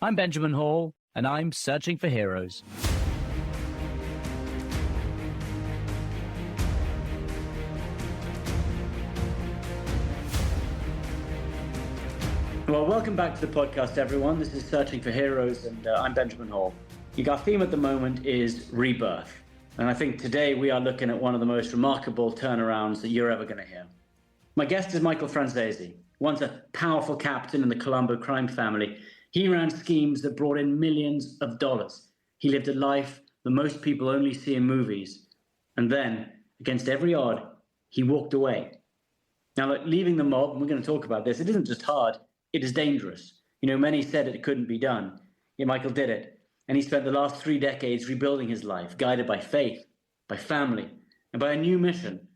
I'm Benjamin Hall, and I'm searching for heroes. Well, welcome back to the podcast, everyone. This is Searching for Heroes, and I'm Benjamin Hall. Our theme at the moment is rebirth. And I think today we are looking at one of the most remarkable turnarounds that you're ever going to hear. My guest is Michael Franzese. Once a powerful captain in the Colombo crime family, he ran schemes that brought in millions of dollars. He lived a life that most people only see in movies. And then, against every odd, he walked away. Now, leaving the mob, and we're going to talk about this, it isn't just hard. It is dangerous. Many said it couldn't be done. Yet Michael did it. And he spent the last 3 decades rebuilding his life, guided by faith, by family, and by a new mission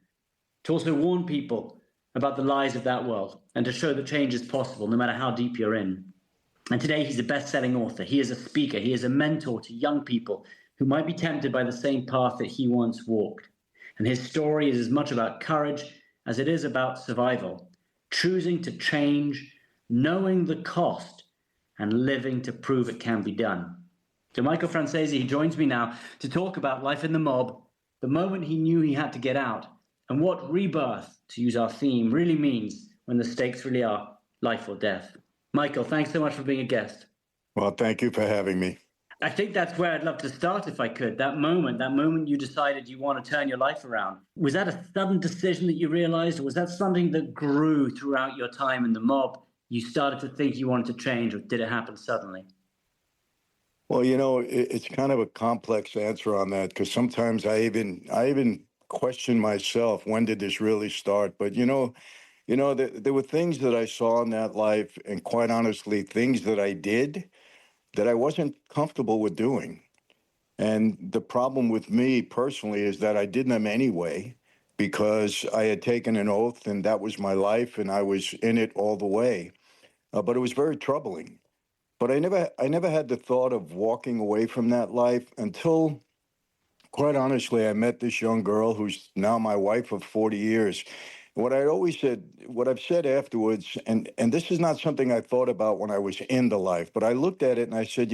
to also warn people about the lies of that world and to show that change is possible, no matter how deep you're in. And today he's a best-selling author. He is a speaker. He is a mentor to young people who might be tempted by the same path that he once walked. And his story is as much about courage as it is about survival, choosing to change, knowing the cost, and living to prove it can be done. So Michael Franzese, he joins me now to talk about life in the mob, the moment he knew he had to get out, and what rebirth, to use our theme, really means when the stakes really are life or death. Michael, thanks so much for being a guest. Well, thank you for having me. I think that's where I'd love to start if I could. That moment you decided you want to turn your life around. Was that a sudden decision that you realized, or was that something that grew throughout your time in the mob? You started to think you wanted to change, or did it happen suddenly? Well, it's kind of a complex answer on that, because sometimes I even question myself, when did this really start? But there were things that I saw in that life, and quite honestly, things that I did that I wasn't comfortable with doing. And the problem with me personally is that I did them anyway, because I had taken an oath and that was my life and I was in it all the way. But it was very troubling. But I never had the thought of walking away from that life until, quite honestly, I met this young girl who's now my wife of 40 years. What I've said afterwards, and this is not something I thought about when I was in the life, but I looked at it and I said,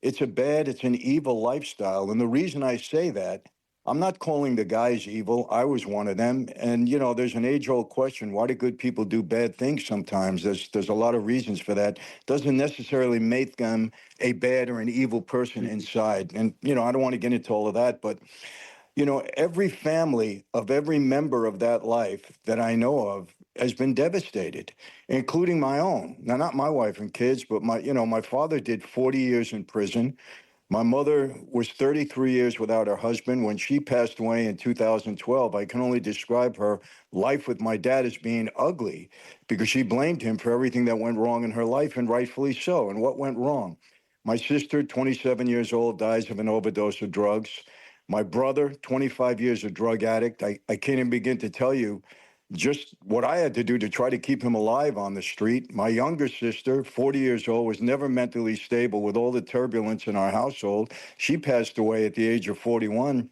it's an evil lifestyle. And the reason I say that, I'm not calling the guys evil. I was one of them. And, there's an age-old question. Why do good people do bad things sometimes? There's a lot of reasons for that. Doesn't necessarily make them a bad or an evil person inside. And, I don't want to get into all of that. But, every family of every member of that life that I know of has been devastated, including my own. Now, not my wife and kids, but my father did 40 years in prison. My mother was 33 years without her husband. When she passed away in 2012, I can only describe her life with my dad as being ugly, because she blamed him for everything that went wrong in her life, and rightfully so. And what went wrong? My sister, 27 years old, dies of an overdose of drugs. My brother, 25 years a drug addict. I can't even begin to tell you just what I had to do to try to keep him alive on the street. My younger sister, 40 years old, was never mentally stable with all the turbulence in our household. She passed away at the age of 41,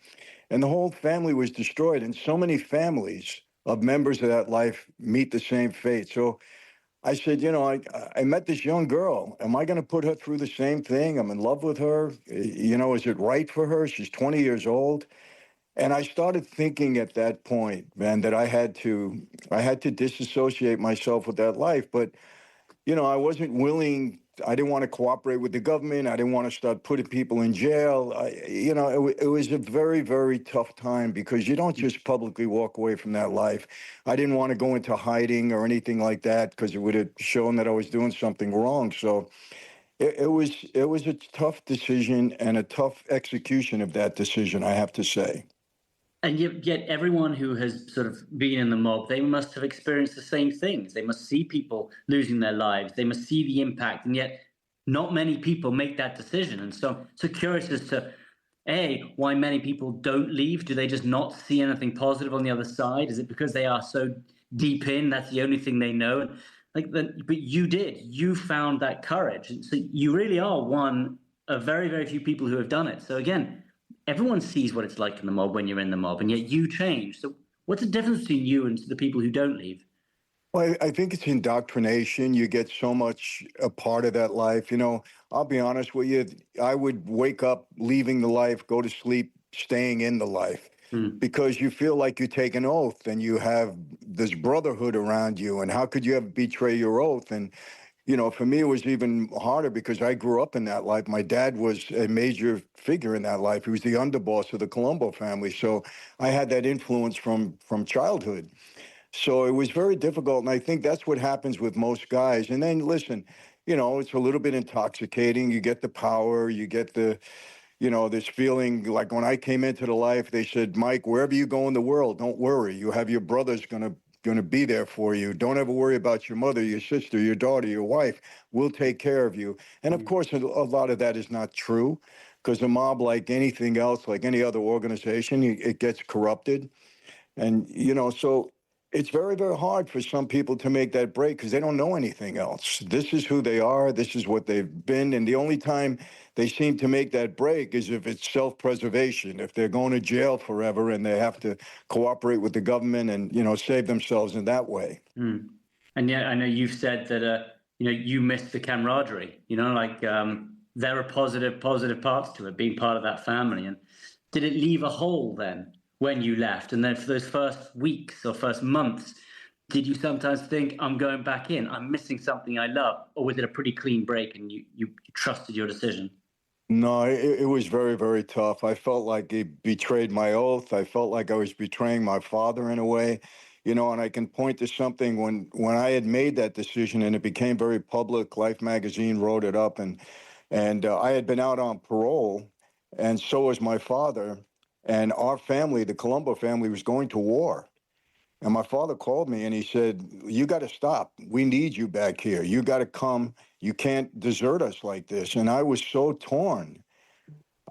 and the whole family was destroyed. And so many families of members of that life meet the same fate. So I said, I met this young girl. Am I going to put her through the same thing? I'm in love with her. Is it right for her? She's 20 years old. And I started thinking at that point, man, that I had to disassociate myself with that life. But, I wasn't willing. I didn't want to cooperate with the government. I didn't want to start putting people in jail. It was a very, very tough time, because you don't just publicly walk away from that life. I didn't want to go into hiding or anything like that, because it would have shown that I was doing something wrong. So it was a tough decision and a tough execution of that decision, I have to say. And yet everyone who has sort of been in the mob, they must have experienced the same things. They must see people losing their lives. They must see the impact. And yet not many people make that decision. And so curious as to, A, why many people don't leave. Do they just not see anything positive on the other side? Is it because they are so deep in, that's the only thing they know? But you did. You found that courage. And so you really are one of very, very few people who have done it. So again, everyone sees what it's like in the mob when you're in the mob, and yet you change. So what's the difference between you and the people who don't leave? Well, I think it's indoctrination. You get so much a part of that life. I'll be honest with you. I would wake up leaving the life, go to sleep, staying in the life Mm, because you feel like you take an oath and you have this brotherhood around you. And how could you ever betray your oath? And, for me, it was even harder because I grew up in that life. My dad was a major figure in that life. He was the underboss of the Colombo family. So I had that influence from childhood. So it was very difficult. And I think that's what happens with most guys. And then listen, it's a little bit intoxicating. You get the power, you get this feeling like when I came into the life, they said, Mike, wherever you go in the world, don't worry. You have your brothers gonna be there for you. Don't ever worry about your mother, your sister, your daughter, your wife. We'll take care of you. And of mm, course, a lot of that is not true because the mob, like anything else, like any other organization, it gets corrupted. And, so it's very, very hard for some people to make that break because they don't know anything else. This is who they are. This is what they've been. And the only time they seem to make that break is if it's self-preservation, if they're going to jail forever and they have to cooperate with the government and, save themselves in that way. mm. And yeah, I know you've said that you miss the camaraderie. There are positive parts to it, being part of that family. And did it leave a hole then when you left? And then for those first weeks or first months, did you sometimes think, I'm going back in, I'm missing something I love? Or was it a pretty clean break and you trusted your decision? No, it was very, very tough. I felt like it betrayed my oath. I felt like I was betraying my father in a way, and I can point to something when I had made that decision and it became very public. Life magazine wrote it up, and I had been out on parole, and so was my father, and our family, the Colombo family, was going to war. And my father called me and he said, you got to stop. We need you back here. You got to come. You can't desert us like this. And I was so torn.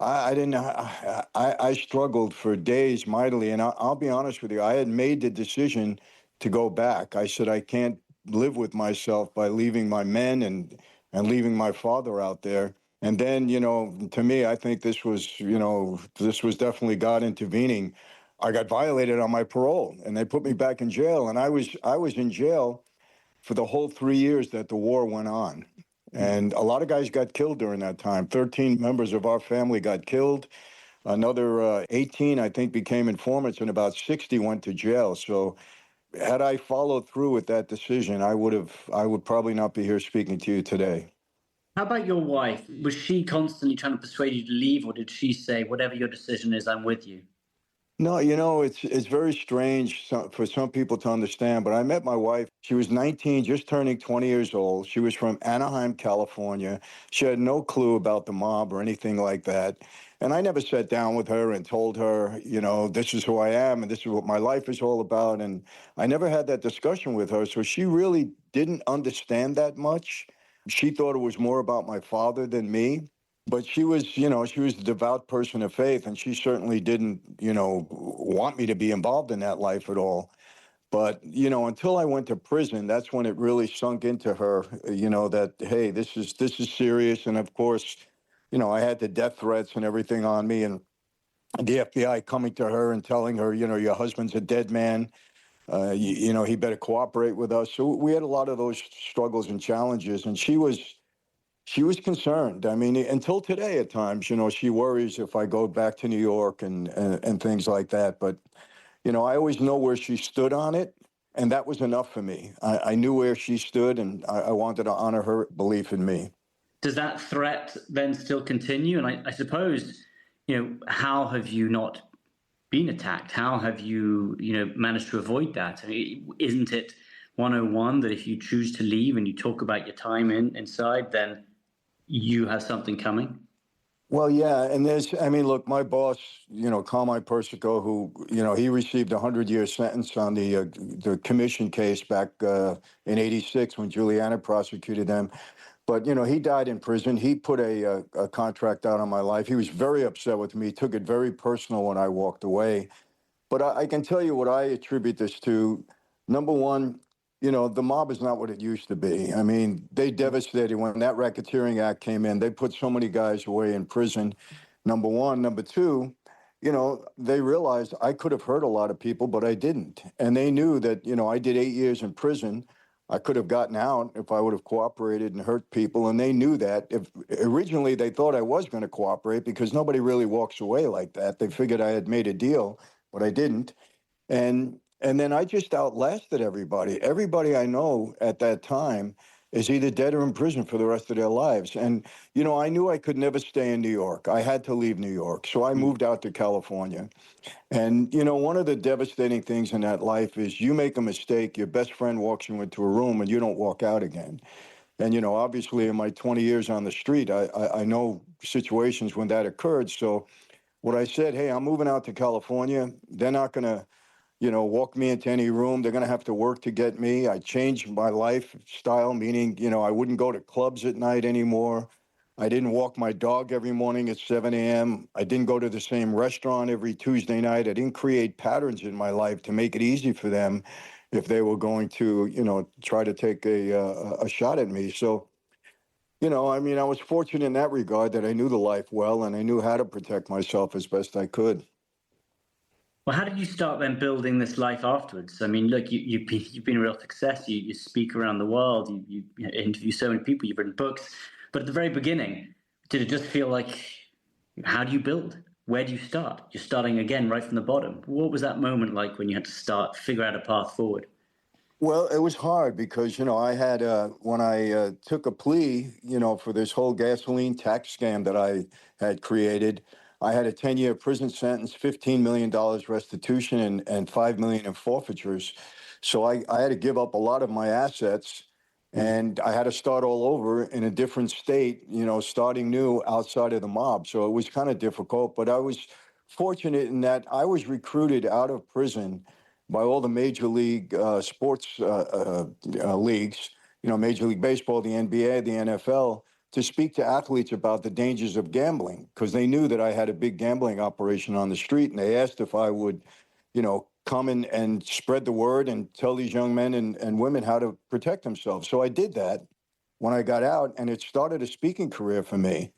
I didn't, I struggled for days mightily. And I'll be honest with you, I had made the decision to go back. I said, I can't live with myself by leaving my men and leaving my father out there. And then, to me, I think this was definitely God intervening. I got violated on my parole and they put me back in jail. And I was in jail for the whole 3 years that the war went on. And a lot of guys got killed during that time. 13 members of our family got killed. Another 18, I think, became informants, and about 60 went to jail. So had I followed through with that decision, I would probably not be here speaking to you today. How about your wife? Was she constantly trying to persuade you to leave, or did she say, whatever your decision is, I'm with you? No, it's very strange for some people to understand, but I met my wife. She was 19, just turning 20 years old. She was from Anaheim, California. She had no clue about the mob or anything like that. And I never sat down with her and told her, this is who I am and this is what my life is all about. And I never had that discussion with her. So she really didn't understand that much. She thought it was more about my father than me. But she was a devout person of faith, and she certainly didn't, want me to be involved in that life at all. But, until I went to prison, that's when it really sunk into her, that, hey, this is serious. And of course, I had the death threats and everything on me, and the FBI coming to her and telling her, your husband's a dead man. He better cooperate with us. So we had a lot of those struggles and challenges, and she was concerned. I mean, until today at times, she worries if I go back to New York and things like that. But, I always know where she stood on it. And that was enough for me. I knew where she stood and I wanted to honor her belief in me. Does that threat then still continue? And I suppose, how have you not been attacked? How have you, managed to avoid that? I mean, isn't it 101 that if you choose to leave and you talk about your time inside, then you have something coming? Well, yeah, and look, my boss, Carmine Persico, who, he received a 100-year sentence on the commission case back in '86 when Giuliani prosecuted them. But, he died in prison. He put a contract out on my life. He was very upset with me. He took it very personal when I walked away. But I can tell you what I attribute this to. Number one, the mob is not what it used to be. I mean, they devastated when that Racketeering Act came in. They put so many guys away in prison, number one. Number two, they realized I could have hurt a lot of people, but I didn't. And they knew that, I did 8 years in prison. I could have gotten out if I would have cooperated and hurt people. And they knew that. If originally they thought I was going to cooperate, because nobody really walks away like that. They figured I had made a deal, but I didn't. And then I just outlasted everybody. Everybody I know at that time is either dead or in prison for the rest of their lives. And, you know, I knew I could never stay in New York. I had to leave New York. So I moved out to California. And, you know, one of the devastating things in that life is you make a mistake, your best friend walks you into a room and you don't walk out again. And, you know, obviously in my 20 years on the street, I know situations when that occurred. So what I said, hey, I'm moving out to California. They're not going to, you know, walk me into any room. They're going to have to work to get me. I changed my lifestyle, meaning, you know, I wouldn't go to clubs at night anymore. I didn't walk my dog every morning at 7 a.m. I didn't go to the same restaurant every Tuesday night. I didn't create patterns in my life to make it easy for them if they were going to, you know, try to take a shot at me. So, you know, I mean, I was fortunate in that regard that I knew the life well and I knew how to protect myself as best I could. Well, how did you start then building this life afterwards? I mean, look, you've been a real success. You speak around the world. You interview so many people. You've written books. But at the very beginning, did it just feel like, how do you build? Where do you start? You're starting again right from the bottom. What was that moment like when you had to start, figure out a path forward? Well, it was hard because, you know, I had, when I took a plea, you know, for this whole gasoline tax scam that I had created, I had a 10-year prison sentence, $15 million restitution, and $5 million in forfeitures. So I had to give up a lot of my assets, and I had to start all over in a different state, you know, starting new outside of the mob. So it was kind of difficult, but I was fortunate in that I was recruited out of prison by all the major league sports leagues, you know, Major League Baseball, the NBA, the NFL, to speak to athletes about the dangers of gambling, because they knew that I had a big gambling operation on the street, and they asked if I would, you know, come in and spread the word and tell these young men and women how to protect themselves. So I did that when I got out, and it started a speaking career for me.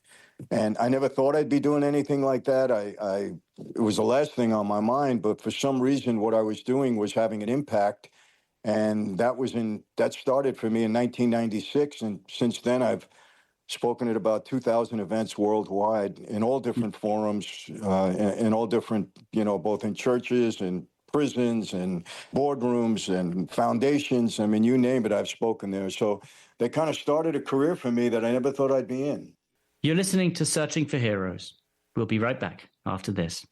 And I never thought I'd be doing anything like that. It was the last thing on my mind, but for some reason, what I was doing was having an impact. And that started for me in 1996. And since then, I've spoken at about 2,000 events worldwide in all different forums, in all different, you know, both in churches and prisons and boardrooms and foundations. I mean, you name it, I've spoken there. So they kind of started a career for me that I never thought I'd be in. You're listening to Searching for Heroes. We'll be right back after this.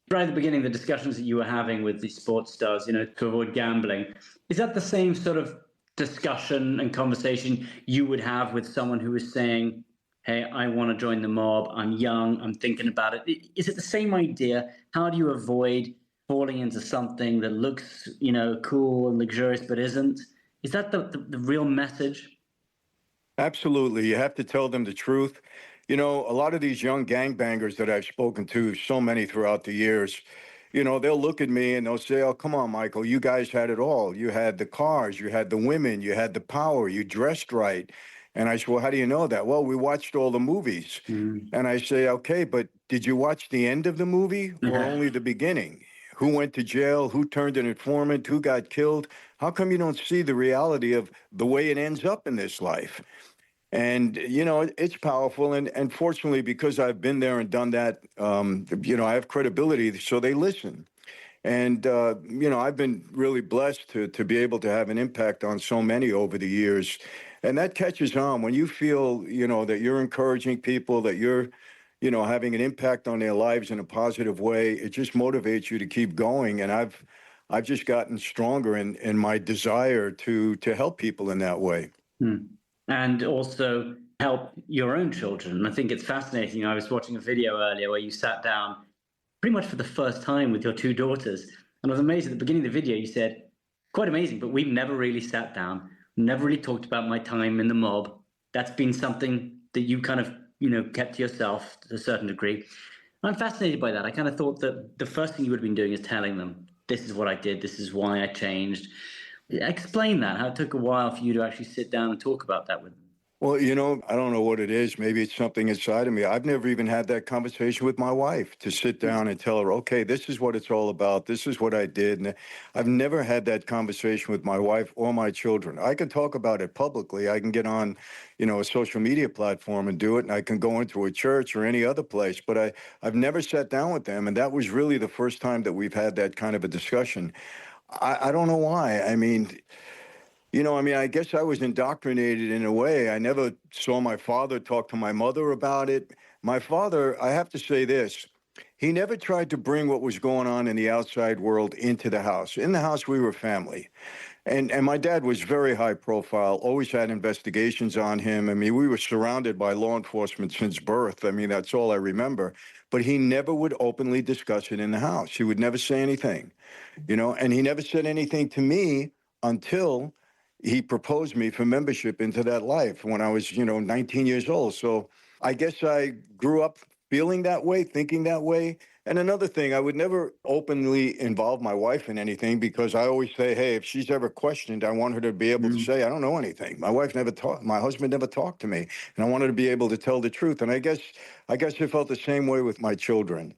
Right at the beginning, the discussions that you were having with the sports stars, you know, to avoid gambling, is that the same sort of discussion and conversation you would have with someone who is saying, hey, I want to join the mob, I'm young, I'm thinking about it? Is it the same idea? How do you avoid falling into something that looks, you know, cool and luxurious but isn't? Is that the real message? Absolutely. You have to tell them the truth. You know, a lot of these young gangbangers that I've spoken to, so many throughout the years, you know, they'll look at me and they'll say, oh, come on, Michael, you guys had it all. You had the cars, you had the women, you had the power, you dressed right. And I said, well, how do you know that? Well, we watched all the movies. And I say, okay, but did you watch the end of the movie or only the beginning? Who went to jail? Who turned an informant? Who got killed? How come you don't see the reality of the way it ends up in this life? And, you know, it's powerful. And fortunately, because I've been there and done that, you know, I have credibility, so they listen. And, you know, I've been really blessed to be able to have an impact on so many over the years. And that catches on when you feel, you know, that you're encouraging people, that you're, you know, having an impact on their lives in a positive way. It just motivates you to keep going. And I've just gotten stronger in my desire to help people in that way. And also help your own children. And I think it's fascinating. I was watching a video earlier where you sat down pretty much for the first time with your two daughters. And I was amazed at the beginning of the video, you said, quite amazing, but we've never really sat down, never really talked about my time in the mob. That's been something that you kind of, you know, kept to yourself to a certain degree. I'm fascinated by that. I kind of thought that the first thing you would have been doing is telling them, this is what I did, this is why I changed. Explain that, how it took a while for you to actually sit down and talk about that with them. Well, I don't know what it is. Maybe it's something inside of me. I've never even had that conversation with my wife to sit down and tell her, okay, this is what it's all about. This is what I did. And I've never had that conversation with my wife or my children. I can talk about it publicly. I can get on, a social media platform and do it. And I can go into a church or any other place. But I've never sat down with them. And that was really the first time that we've had that kind of a discussion. I don't know why. I guess I was indoctrinated in a way. I never saw my father talk to my mother about it. My father, I have to say this, he never tried to bring what was going on in the outside world into the house. In the house, we were family. And my dad was very high profile, always had investigations on him. I mean, we were surrounded by law enforcement since birth. I mean, that's all I remember. But he never would openly discuss it in the house. He would never say anything, and he never said anything to me until he proposed me for membership into that life when I was, 19 years old. So I guess I grew up feeling that way, thinking that way. And another thing, I would never openly involve my wife in anything because I always say, hey, if she's ever questioned, I want her to be able to say, I don't know anything. My husband never talked to me, and I wanted to be able to tell the truth. And I guess I felt the same way with my children.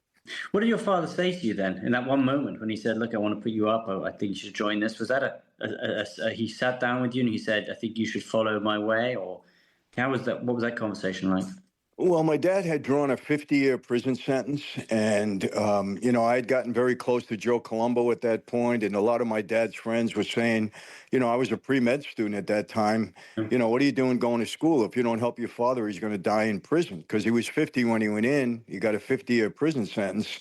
What did your father say to you then in that one moment when he said, look, I want to put you up, I think you should join this? Was that he sat down with you and he said, I think you should follow my way? Or how was that? What was that conversation like? Well, my dad had drawn a 50-year prison sentence, and, I had gotten very close to Joe Colombo at that point, and a lot of my dad's friends were saying, I was a pre-med student at that time. What are you doing going to school? If you don't help your father, he's going to die in prison, because he was 50 when he went in. He got a 50-year prison sentence.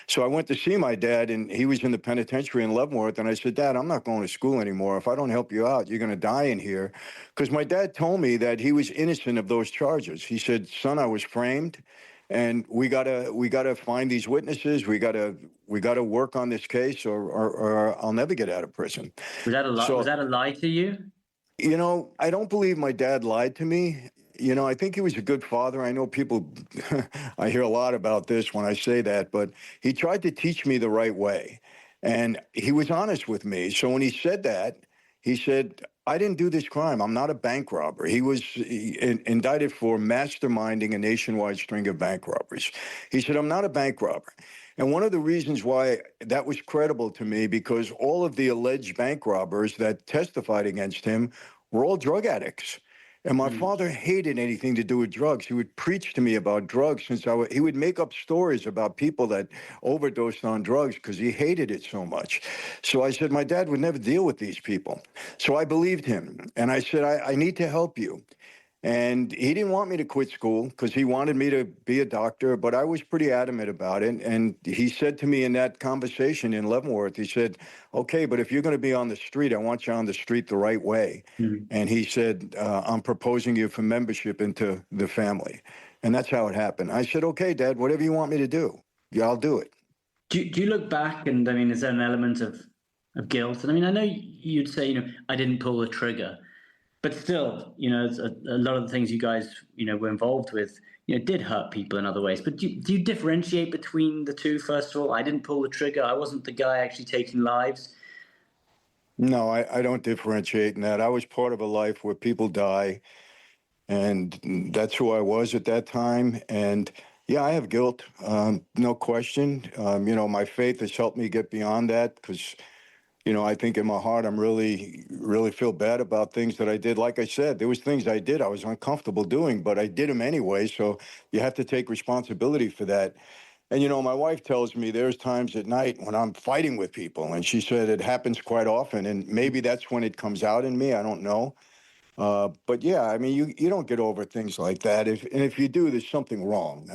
So I went to see my dad, and he was in the penitentiary in Leavenworth, and I said, Dad, I'm not going to school anymore. If I don't help you out, you're going to die in here. Because my dad told me that he was innocent of those charges. He said, son, I was framed, and we gotta find these witnesses. We gotta work on this case, or I'll never get out of prison. Was that a lie? Was that a lie to you? I don't believe my dad lied to me. I think he was a good father. I know people, I hear a lot about this when I say that, but he tried to teach me the right way, and he was honest with me. So when he said that, he said, I didn't do this crime. I'm not a bank robber. He was indicted for masterminding a nationwide string of bank robberies. He said, I'm not a bank robber. And one of the reasons why that was credible to me, because all of the alleged bank robbers that testified against him were all drug addicts. And my father hated anything to do with drugs. He would preach to me about drugs he would make up stories about people that overdosed on drugs because he hated it so much. So I said, my dad would never deal with these people. So I believed him. And I said, I need to help you. And he didn't want me to quit school because he wanted me to be a doctor, but I was pretty adamant about it. And he said to me in that conversation in Leavenworth, he said, okay, but if you're going to be on the street, I want you on the street the right way. And he said, I'm proposing you for membership into the family. And that's how it happened. I said, okay, Dad, whatever you want me to do, yeah, I'll do it. Do you look back and, is there an element of guilt? And I know you'd say, I didn't pull the trigger. But still, a lot of the things you guys, were involved with, did hurt people in other ways. But do you differentiate between the two, first of all? I didn't pull the trigger. I wasn't the guy actually taking lives. No, I don't differentiate in that. I was part of a life where people die, and that's who I was at that time. And yeah, I have guilt, no question. My faith has helped me get beyond that because I think in my heart, I'm really, really feel bad about things that I did. Like I said, there was things I did I was uncomfortable doing, but I did them anyway. So you have to take responsibility for that. And, my wife tells me there's times at night when I'm fighting with people, and she said it happens quite often. And maybe that's when it comes out in me. I don't know. But yeah, you don't get over things like that. If you do, there's something wrong.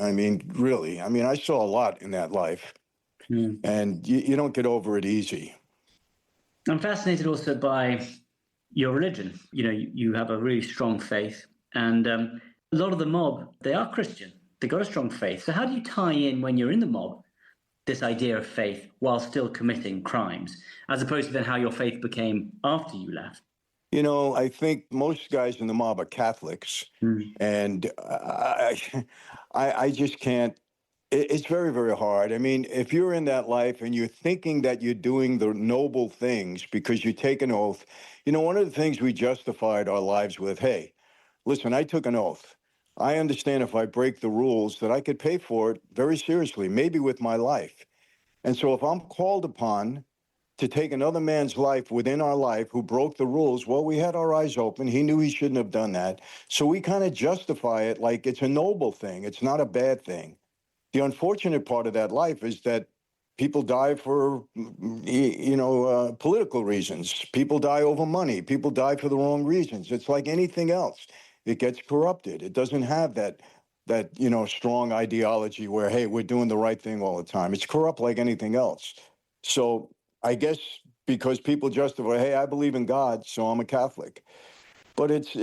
Really. I saw a lot in that life, and you don't get over it easy. I'm fascinated also by your religion. You have a really strong faith, and a lot of the mob, they are Christian. They got a strong faith. So how do you tie in when you're in the mob this idea of faith while still committing crimes, as opposed to then how your faith became after you left? I think most guys in the mob are Catholics, and I just can't. It's very, very hard. If you're in that life and you're thinking that you're doing the noble things because you take an oath, one of the things we justified our lives with, hey, listen, I took an oath. I understand if I break the rules that I could pay for it very seriously, maybe with my life. And so if I'm called upon to take another man's life within our life who broke the rules, well, we had our eyes open. He knew he shouldn't have done that. So we kind of justify it like it's a noble thing. It's not a bad thing. The unfortunate part of that life is that people die for, political reasons. People die over money. People die for the wrong reasons. It's like anything else. It gets corrupted. It doesn't have that strong ideology where, hey, we're doing the right thing all the time. It's corrupt like anything else. So I guess because people justify, hey, I believe in God, so I'm a Catholic. But it's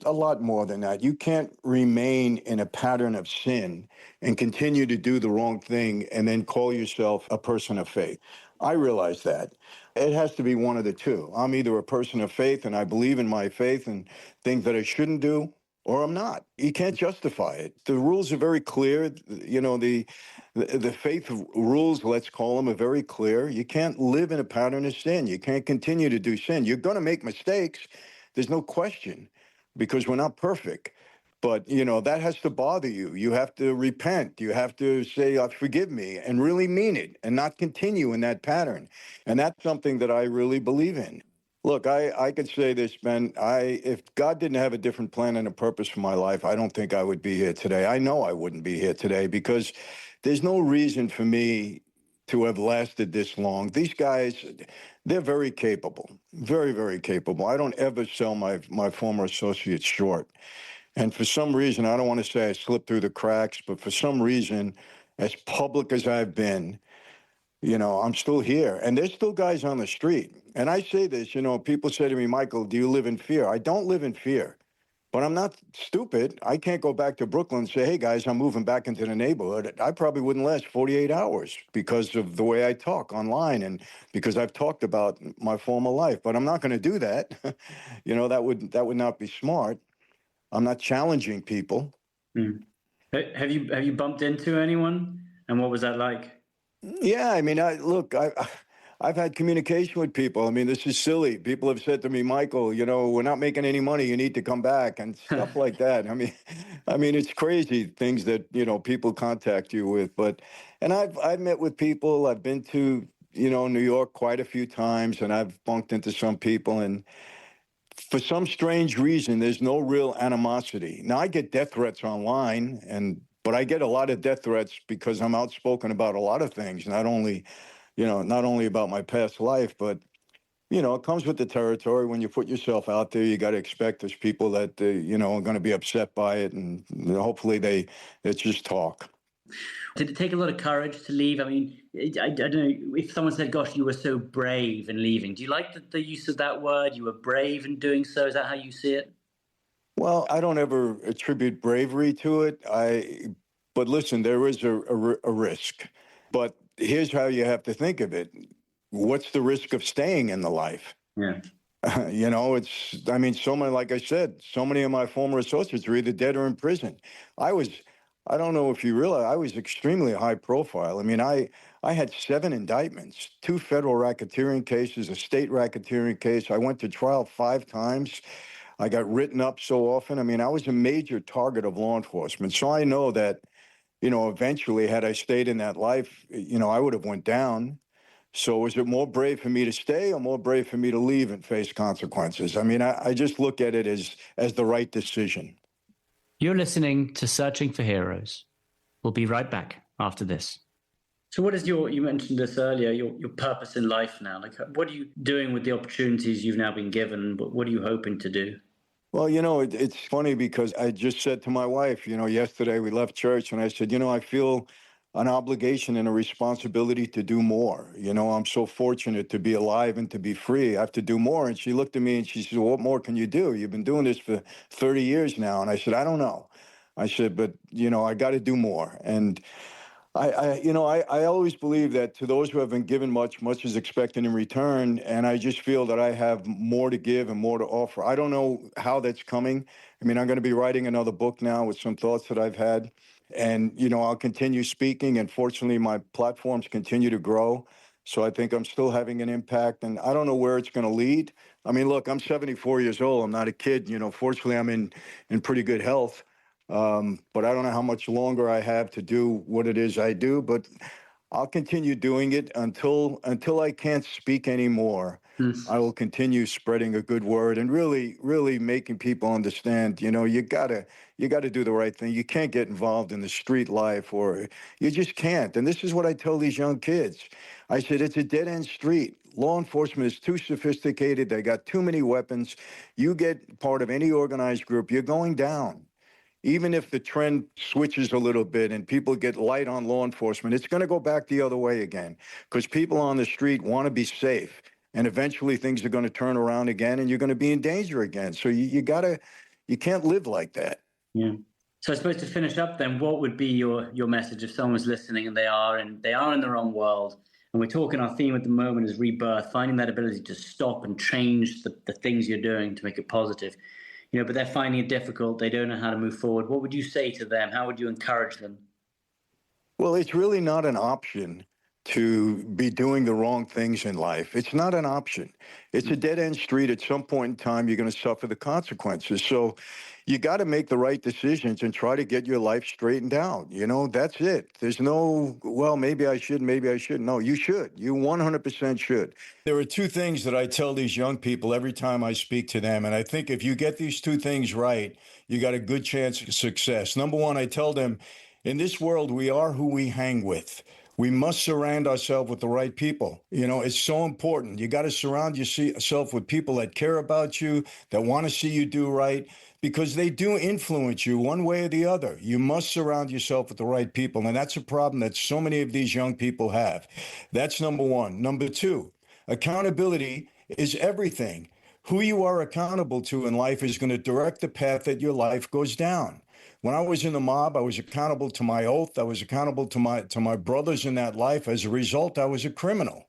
a lot more than that. You can't remain in a pattern of sin and continue to do the wrong thing and then call yourself a person of faith. I realize that. It has to be one of the two. I'm either a person of faith and I believe in my faith and things that I shouldn't do, or I'm not. You can't justify it. The rules are very clear. The faith rules, let's call them, are very clear. You can't live in a pattern of sin. You can't continue to do sin. You're going to make mistakes. There's no question, because we're not perfect. But, that has to bother you. You have to repent. You have to say, forgive me, and really mean it and not continue in that pattern. And that's something that I really believe in. Look, I could say this, Ben. If God didn't have a different plan and a purpose for my life, I don't think I would be here today. I know I wouldn't be here today because there's no reason for me to have lasted this long. These guys, they're very capable, very, very capable. I don't ever sell my former associates short. And for some reason, I don't want to say I slipped through the cracks, but for some reason, as public as I've been, I'm still here. And there's still guys on the street. And I say this, people say to me, Michael, do you live in fear? I don't live in fear. But I'm not stupid. I can't go back to Brooklyn and say, hey, guys, I'm moving back into the neighborhood. I probably wouldn't last 48 hours because of the way I talk online and because I've talked about my former life. But I'm not going to do that. That would not be smart. I'm not challenging people. Mm. Have you bumped into anyone? And what was that like? Yeah, I mean, I've had communication with people. I mean, this is silly. People have said to me, Michael, we're not making any money. You need to come back and stuff like that. I mean, it's crazy things that, people contact you with. And I've met with people. I've been to, New York quite a few times, and I've bumped into some people. And for some strange reason, there's no real animosity. Now, I get death threats online, but I get a lot of death threats because I'm outspoken about a lot of things, not only about my past life, but, it comes with the territory. When you put yourself out there, you got to expect there's people that, are going to be upset by it. And hopefully it's just talk. Did it take a lot of courage to leave? I mean, I don't know, if someone said, gosh, you were so brave in leaving. Do you like the use of that word? You were brave in doing so. Is that how you see it? Well, I don't ever attribute bravery to it. But listen, there is a risk. But here's how you have to think of it. What's the risk of staying in the life? Yeah. Like I said, so many of my former associates are either dead or in prison. I don't know if you realize, I was extremely high profile. I mean, I had 7 indictments, 2 federal racketeering cases, a state racketeering case. I went to trial 5 times. I got written up so often. I mean, I was a major target of law enforcement. So I know that, eventually, had I stayed in that life, I would have went down. So was it more brave for me to stay or more brave for me to leave and face consequences? I mean, I just look at it as the right decision. You're listening to Searching for Heroes. We'll be right back after this. So what is you mentioned this earlier, your purpose in life now? Like, what are you doing with the opportunities you've now been given? What are you hoping to do? Well, it's funny because I just said to my wife, yesterday we left church and I said, I feel an obligation and a responsibility to do more. I'm so fortunate to be alive and to be free. I have to do more. And she looked at me and she said, what more can you do? You've been doing this for 30 years now. And I said, I don't know. I said, but, I got to do more. And I always believe that to those who have been given much, much is expected in return. And I just feel that I have more to give and more to offer. I don't know how that's coming. I mean, I'm going to be writing another book now with some thoughts that I've had. And, I'll continue speaking. And fortunately, my platforms continue to grow. So I think I'm still having an impact, and I don't know where it's going to lead. I mean, look, I'm 74 years old. I'm not a kid. Fortunately, I'm in pretty good health. But I don't know how much longer I have to do what it is I do. But I'll continue doing it until I can't speak anymore. I will continue spreading a good word and really, really making people understand, you gotta do the right thing. You can't get involved in the street life, or you just can't. And this is what I tell these young kids. I said, it's a dead end street. Law enforcement is too sophisticated. They got too many weapons. You get part of any organized group, you're going down. Even if the trend switches a little bit and people get light on law enforcement, it's going to go back the other way again, because people on the street want to be safe. And eventually things are going to turn around again and you're going to be in danger again. So you can't live like that. Yeah. So I suppose to finish up then, what would be your message if someone's listening and they are in their own world? And we're talking, our theme at the moment is rebirth, finding that ability to stop and change the things you're doing to make it positive. But they're finding it difficult. They don't know how to move forward. What would you say to them? How would you encourage them? Well, it's really not an option to be doing the wrong things in life. It's not an option. It's a dead end street. At some point in time, you're going to suffer the consequences. So you got to make the right decisions and try to get your life straightened out. That's it. There's no, well, maybe I should, maybe I shouldn't. No, you should. You 100% should. There are two things that I tell these young people every time I speak to them. And I think if you get these two things right, you got a good chance of success. Number one, I tell them, in this world, we are who we hang with. We must surround ourselves with the right people. It's so important. You got to surround yourself with people that care about you, that want to see you do right, because they do influence you one way or the other. You must surround yourself with the right people. And that's a problem that so many of these young people have. That's number one. Number two, accountability is everything. Who you are accountable to in life is going to direct the path that your life goes down. When I was in the mob, I was accountable to my oath. I was accountable to my brothers in that life. As a result, I was a criminal.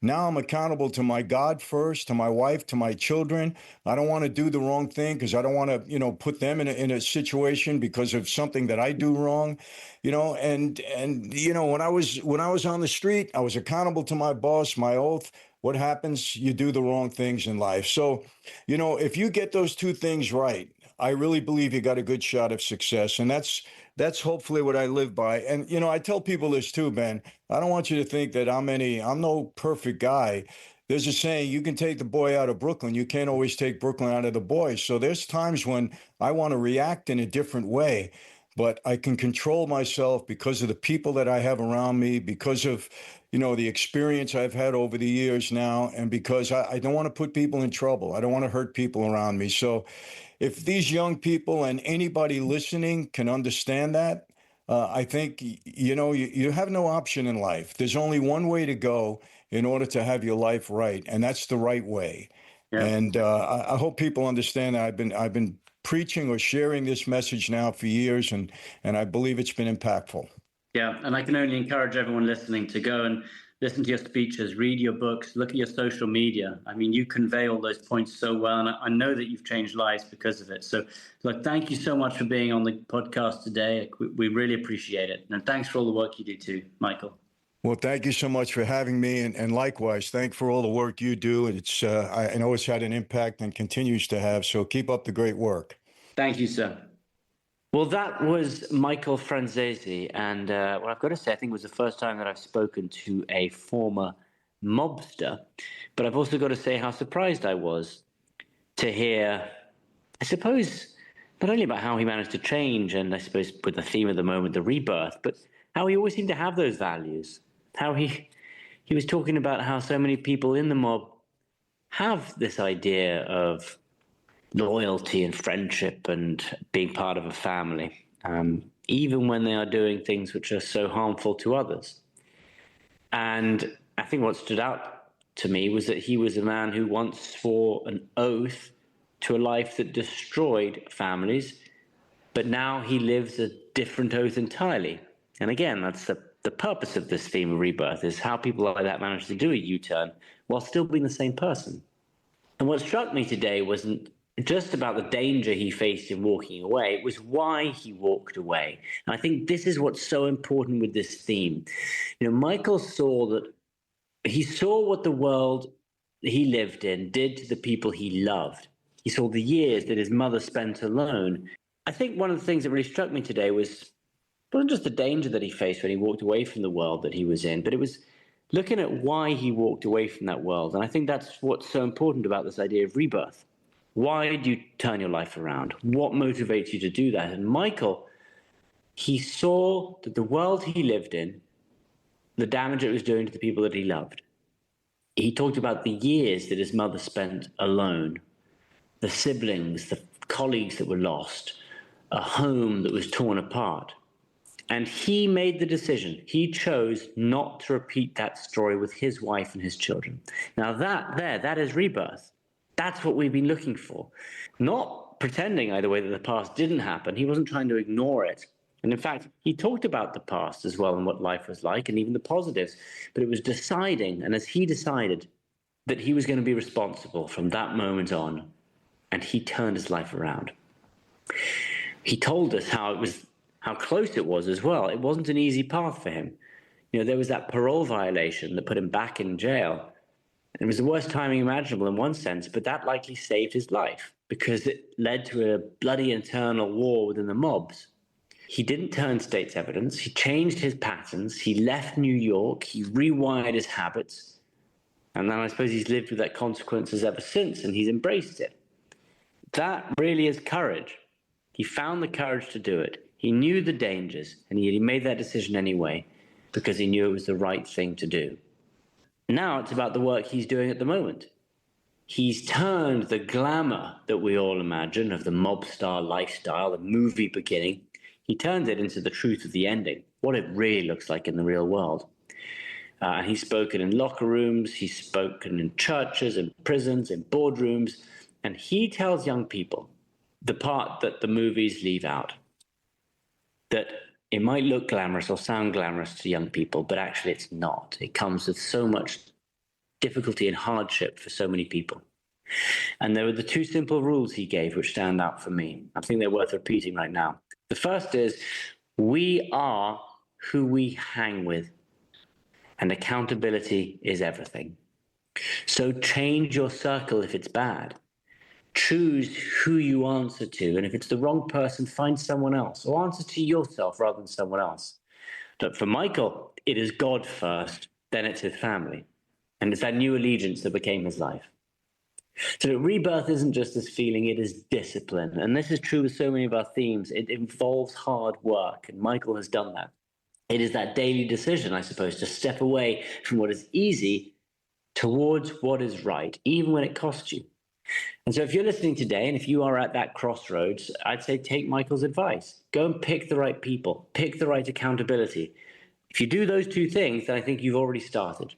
Now I'm accountable to my God first, to my wife, to my children. I don't want to do the wrong thing because I don't want to, put them in a situation because of something that I do wrong, and when I was on the street, I was accountable to my boss, my oath. What happens? You do the wrong things in life. So, if you get those two things right, I really believe you got a good shot of success. And that's hopefully what I live by. And, I tell people this too, Ben. I don't want you to think that I'm no perfect guy. There's a saying, you can take the boy out of Brooklyn. You can't always take Brooklyn out of the boy. So there's times when I want to react in a different way, but I can control myself because of the people that I have around me, because of, the experience I've had over the years now, and because I don't want to put people in trouble. I don't want to hurt people around me. So if these young people and anybody listening can understand that, I think, you have no option in life. There's only one way to go in order to have your life right, and that's the right way. Yeah. And I hope people understand that I've been preaching or sharing this message now for years, and I believe it's been impactful. Yeah, and I can only encourage everyone listening to go and listen to your speeches, read your books, look at your social media. I mean, you convey all those points so well, and I know that you've changed lives because of it. So, look, thank you so much for being on the podcast today. We really appreciate it. And thanks for all the work you do too, Michael. Well, thank you so much for having me, and likewise, thanks for all the work you do. It's I know it's had an impact and continues to have, so keep up the great work. Thank you, sir. Well, that was Michael Franzese, and what I've got to say, I think it was the first time that I've spoken to a former mobster, but I've also got to say how surprised I was to hear, I suppose, not only about how he managed to change, and I suppose with the theme of the moment, the rebirth, but how he always seemed to have those values, how he was talking about how so many people in the mob have this idea of loyalty and friendship and being part of a family, even when they are doing things which are so harmful to others. And I think what stood out to me was that he was a man who once swore an oath to a life that destroyed families, but now he lives a different oath entirely. And again, that's the purpose of this theme of rebirth, is how people like that manage to do a U-turn while still being the same person. And what struck me today wasn't just about the danger he faced in walking away, it was why he walked away. And I think this is what's so important with this theme. Michael saw that He saw what the world he lived in did to the people he loved. He saw the years that his mother spent alone. I think one of the things that really struck me today wasn't just the danger that he faced when he walked away from the world that he was in, but it was looking at why he walked away from that world. And I think that's what's so important about this idea of rebirth. Why do you turn your life around? What motivates you to do that? And Michael, he saw that the world he lived in, the damage it was doing to the people that he loved. He talked about the years that his mother spent alone, the siblings, the colleagues that were lost, a home that was torn apart. And he made the decision. He chose not to repeat that story with his wife and his children. Now that is rebirth. That's what we've been looking for. Not pretending either way that the past didn't happen. He wasn't trying to ignore it. And in fact, he talked about the past as well and what life was like and even the positives. But it was deciding, and as he decided that he was going to be responsible from that moment on, and he turned his life around. He told us how close it was as well. It wasn't an easy path for him. There was that parole violation that put him back in jail. It was the worst timing imaginable in one sense, but that likely saved his life because it led to a bloody internal war within the mobs. He didn't turn state's evidence. He changed his patterns. He left New York. He rewired his habits. And then I suppose he's lived with that consequences ever since, and he's embraced it. That really is courage. He found the courage to do it. He knew the dangers, and he made that decision anyway because he knew it was the right thing to do. Now it's about the work he's doing at the moment. He's turned the glamour that we all imagine of the mob star lifestyle, the movie beginning, he turned it into the truth of the ending, what it really looks like in the real world. He's spoken in locker rooms, he's spoken in churches, in prisons, in boardrooms, and he tells young people the part that the movies leave out. That it might look glamorous or sound glamorous to young people, but actually it's not. It comes with so much difficulty and hardship for so many people. And there were the two simple rules he gave which stand out for me. I think they're worth repeating right now. The first is, we are who we hang with, and accountability is everything. So change your circle if it's bad. Choose who you answer to, and if it's the wrong person, find someone else, or answer to yourself rather than someone else. But for Michael, it is God first, then it's his family. And it's that new allegiance that became his life. So rebirth isn't just this feeling, it is discipline. And this is true with so many of our themes. It involves hard work, and Michael has done that. It is that daily decision, I suppose, to step away from what is easy towards what is right, even when it costs you. And so if you're listening today, and if you are at that crossroads, I'd say take Michael's advice. Go and pick the right people, pick the right accountability. If you do those two things, then I think you've already started.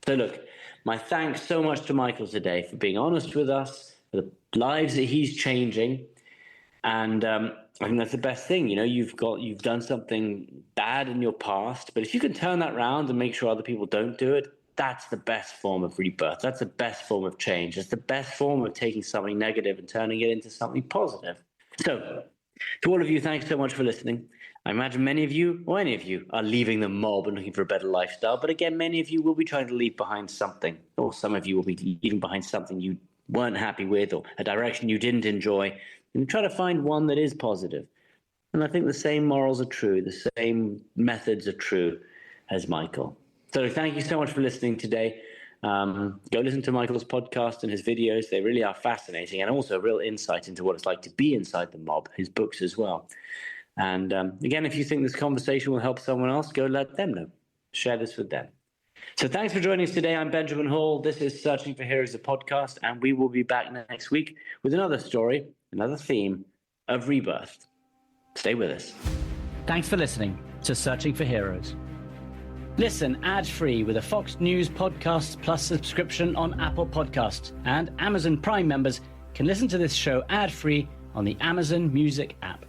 So look, my thanks so much to Michael today for being honest with us, for the lives that he's changing. And I think that's the best thing. You've done something bad in your past, but if you can turn that around and make sure other people don't do it, that's the best form of rebirth. That's the best form of change. It's the best form of taking something negative and turning it into something positive. So to all of you, thanks so much for listening. I imagine many of you, or any of you, are leaving the mob and looking for a better lifestyle. But again, many of you will be trying to leave behind something, or some of you will be leaving behind something you weren't happy with, or a direction you didn't enjoy, and try to find one that is positive. And I think the same morals are true, the same methods are true as Michael. So thank you so much for listening today. Go listen to Michael's podcast and his videos. They really are fascinating, and also a real insight into what it's like to be inside the mob, his books as well. And again, if you think this conversation will help someone else, go let them know. Share this with them. So thanks for joining us today. I'm Benjamin Hall. This is Searching for Heroes, a podcast, and we will be back next week with another story, another theme of rebirth. Stay with us. Thanks for listening to Searching for Heroes. Listen ad-free with a Fox News Podcasts Plus subscription on Apple Podcasts, and Amazon Prime members can listen to this show ad-free on the Amazon Music app.